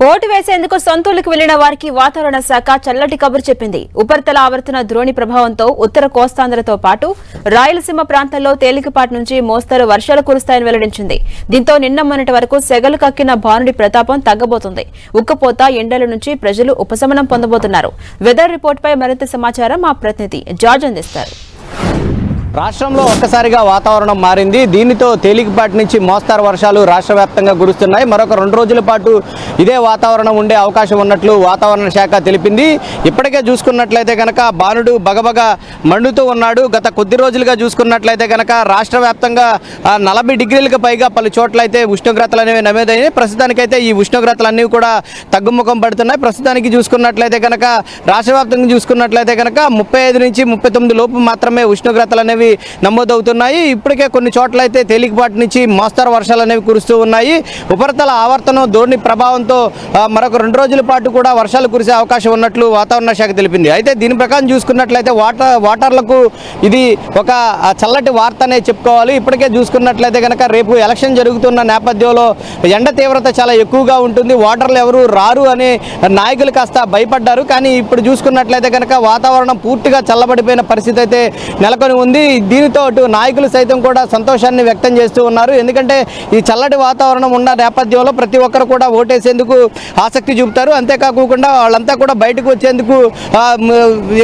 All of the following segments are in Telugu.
ఓటు వేసేందుకు సొంతూళ్లకు వెళ్లిన వారికి వాతావరణ శాఖ చల్లటి కబురు చెప్పింది. ఉపరితల ఆవర్తన ద్రోణి ప్రభావంతో ఉత్తర కోస్తాంధ్రతో పాటు రాయలసీమ ప్రాంతాల్లో తేలికపాటి నుంచి మోస్తరు వర్షాలు కురుస్తాయని వెల్లడించింది. దీంతో నిన్న మొన్నటి వరకు సెగలు కక్కిన భానుడి ప్రతాపం తగ్గబోతుంది. ఉక్కపోత ఎండల నుంచి ప్రజలు ఉపశమనం పొందబోతున్నారు. వెదర్ రిపోర్ట్ పై మరింత సమాచారం మా ప్రతినిధి జార్జ్ అందిస్తారు. రాష్ట్రంలో ఒక్కసారిగా వాతావరణం మారింది. దీనితో తేలికపాటి నుంచి మోస్తారు వర్షాలు రాష్ట్ర వ్యాప్తంగా కురుస్తున్నాయి. మరొక 2 రోజుల పాటు ఇదే వాతావరణం ఉండే అవకాశం ఉన్నట్లు వాతావరణ శాఖ తెలిపింది. ఇప్పటికే చూసుకున్నట్లయితే కనుక బాణుడు బగబగ మండుతూ ఉన్నాడు. గత కొద్ది రోజులుగా చూసుకున్నట్లయితే కనుక రాష్ట్ర వ్యాప్తంగా 40 డిగ్రీలకు పైగా పలు చోట్ల అయితే ఉష్ణోగ్రతలు అనేవి నమోదయ్యాయి. ప్రస్తుతానికైతే ఈ ఉష్ణోగ్రతలు అన్నీ కూడా తగ్గుముఖం పడుతున్నాయి. ప్రస్తుతానికి చూసుకున్నట్లయితే కనుక రాష్ట్ర వ్యాప్తంగా చూసుకున్నట్లయితే కనుక 35 నుంచి 39 లోపు మాత్రమే ఉష్ణోగ్రతలు అనేవి నమోదవుతున్నాయి. ఇప్పటికే కొన్ని చోట్ల అయితే తేలికపాటి నుంచి మోస్తరు వర్షాలు అనేవి కురుస్తూ ఉన్నాయి. ఉపరితల ఆవర్తనం ద్రోణి ప్రభావంతో మరొక 2 రోజుల పాటు కూడా వర్షాలు కురిసే అవకాశం ఉన్నట్లు వాతావరణ శాఖ తెలిపింది. అయితే దీని ప్రకారం చూసుకున్నట్లయితే వాటర్లకు ఇది ఒక చల్లటి వార్త అనే చెప్పుకోవాలి. ఇప్పటికే చూసుకున్నట్లయితే కనుక రేపు ఎలక్షన్ జరుగుతున్న నేపథ్యంలో ఎండ తీవ్రత చాలా ఎక్కువగా ఉంటుంది. ఓటర్లు ఎవరు రారు అనే నాయకులు కాస్త భయపడ్డారు. కానీ ఇప్పుడు చూసుకున్నట్లయితే కనుక వాతావరణం పూర్తిగా చల్లబడిపోయిన పరిస్థితి అయితే నెలకొని ఉంది. దీనితో నాయకులు సైతం కూడా సంతోషాన్ని వ్యక్తం చేస్తూ ఉన్నారు. ఎందుకంటే ఈ చల్లటి వాతావరణం ఉన్న నేపథ్యంలో ప్రతి ఒక్కరు కూడా ఓటేసేందుకు ఆసక్తి చూపుతారు. అంతేకాకుండా వాళ్ళంతా కూడా బయటకు వచ్చేందుకు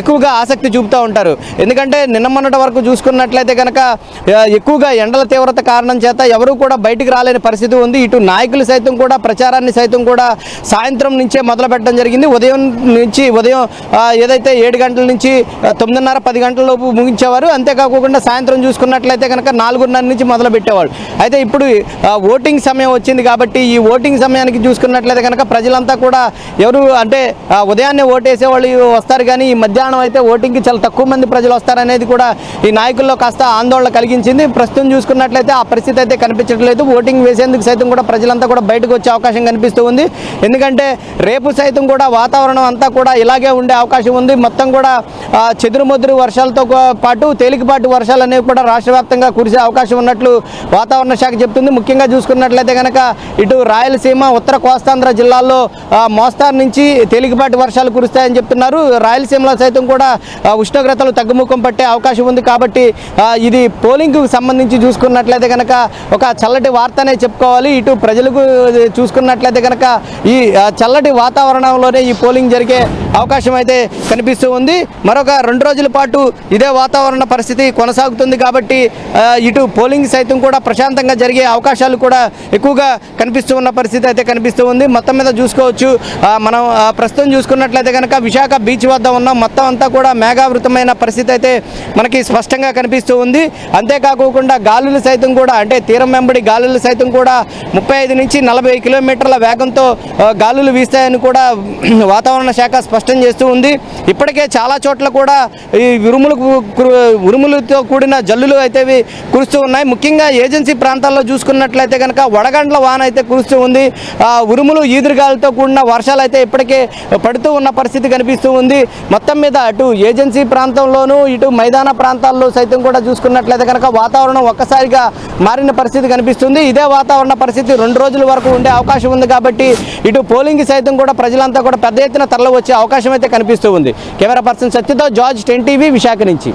ఎక్కువగా ఆసక్తి చూపుతూ ఉంటారు. ఎందుకంటే నిన్న మొన్నటి వరకు చూసుకున్నట్లయితే కనుక ఎక్కువగా ఎండల తీవ్రత కారణం చేత ఎవరు కూడా బయటికి రాలేని పరిస్థితి ఉంది. ఇటు నాయకులు సైతం కూడా ప్రచారాన్ని సైతం కూడా సాయంత్రం నుంచే మొదలు పెట్టడం జరిగింది. ఉదయం ఏదైతే 7 గంటల నుంచి 9:30 10 గంటల లోపు ముగించేవారు. అంతేకాకుండా సాయంత్రం చూసుకున్నట్లయితే కనుక 4:30 నుంచి మొదలు పెట్టేవాళ్ళు. అయితే ఇప్పుడు ఓటింగ్ సమయం వచ్చింది కాబట్టి ఈ ఓటింగ్ సమయానికి చూసుకున్నట్లయితే కనుక ప్రజలంతా కూడా ఎవరు అంటే ఉదయాన్నే ఓటేసే వాళ్ళు వస్తారు. కానీ ఈ మధ్యాహ్నం అయితే ఓటింగ్కి చాలా తక్కువ మంది ప్రజలు వస్తారనేది కూడా ఈ నాయకుల్లో కాస్త ఆందోళన కలిగించింది. ప్రస్తుతం చూసుకున్నట్లయితే ఆ పరిస్థితి అయితే కనిపించట్లేదు. ఓటింగ్ వేసేందుకు సైతం కూడా ప్రజలంతా కూడా బయటకు వచ్చే అవకాశం కనిపిస్తూ ఉంది. ఎందుకంటే రేపు సైతం కూడా వాతావరణం అంతా కూడా ఇలాగే ఉండే అవకాశం ఉంది. మొత్తం కూడా చెదురుమదురు వర్షాలతో పాటు తేలికపాటి వర్షాలు అనేవి కూడా రాష్ట్ర వ్యాప్తంగా కురిసే అవకాశం ఉన్నట్లు వాతావరణ శాఖ చెప్తుంది. ముఖ్యంగా చూసుకున్నట్లయితే కనుక ఇటు రాయలసీమ ఉత్తర కోస్తాంధ్ర జిల్లాల్లో మోస్తారు నుంచి తేలికపాటి వర్షాలు కురుస్తాయని చెప్తున్నారు. రాయలసీమలో సైతం కూడా ఉష్ణోగ్రతలు తగ్గుముఖం పట్టే అవకాశం ఉంది. కాబట్టి ఇది పోలింగ్కు సంబంధించి చూసుకున్నట్లయితే కనుక ఒక చల్లటి వార్తనే చెప్పుకోవాలి. ఇటు ప్రజలకు చూసుకున్నట్లయితే కనుక ఈ చల్లటి వాతావరణంలోనే ఈ పోలింగ్ జరిగే అవకాశం అయితే కనిపిస్తూ ఉంది. మరొక 2 రోజుల పాటు ఇదే వాతావరణ పరిస్థితి కొనసాగుతుంది. కాబట్టి ఇటు పోలింగ్ సైతం కూడా ప్రశాంతంగా జరిగే అవకాశాలు కూడా ఎక్కువగా కనిపిస్తూ ఉన్న పరిస్థితి అయితే కనిపిస్తూ ఉంది. మొత్తం మీద చూసుకోవచ్చు. మనం ప్రస్తుతం చూసుకున్నట్లయితే కనుక విశాఖ బీచ్ వద్ద ఉన్న మొత్తం అంతా కూడా మేఘావృతమైన పరిస్థితి అయితే మనకి స్పష్టంగా కనిపిస్తూ ఉంది. అంతేకాకుండా గాలులు సైతం కూడా అంటే తీరం వెంబడి గాలులు సైతం కూడా 35 నుంచి 40 కిలోమీటర్ల వేగంతో గాలులు వీస్తాయని కూడా వాతావరణ శాఖ స్పష్టం చేస్తూ ఉంది. ఇప్పటికే చాలా చోట్ల కూడా ఈ ఉరుములతో కూడిన జల్లులు అయితే కురుస్తూ ఉన్నాయి. ముఖ్యంగా ఏజెన్సీ ప్రాంతాల్లో చూసుకున్నట్లయితే కనుక వడగండ్ల వాన అయితే కురుస్తూ ఉంది. ఉరుములు ఈదురుగాలతో కూడిన వర్షాలు అయితే ఇప్పటికే పడుతూ ఉన్న పరిస్థితి కనిపిస్తూ ఉంది. మొత్తం మీద అటు ఏజెన్సీ ప్రాంతంలోనూ ఇటు మైదాన ప్రాంతాల్లో సైతం కూడా చూసుకున్నట్లయితే కనుక వాతావరణం ఒక్కసారిగా మారిన పరిస్థితి కనిపిస్తుంది. ఇదే వాతావరణ పరిస్థితి 2 రోజుల వరకు ఉండే అవకాశం ఉంది. కాబట్టి ఇటు పోలింగ్ సైతం కూడా ప్రజలంతా కూడా పెద్ద ఎత్తున తరలి వచ్చే అవకాశం అయితే కనిపిస్తూ ఉంది. కెమెరా పర్సన్ సత్యతో జార్జ్ 10 టీవీ విశాఖ నుంచి.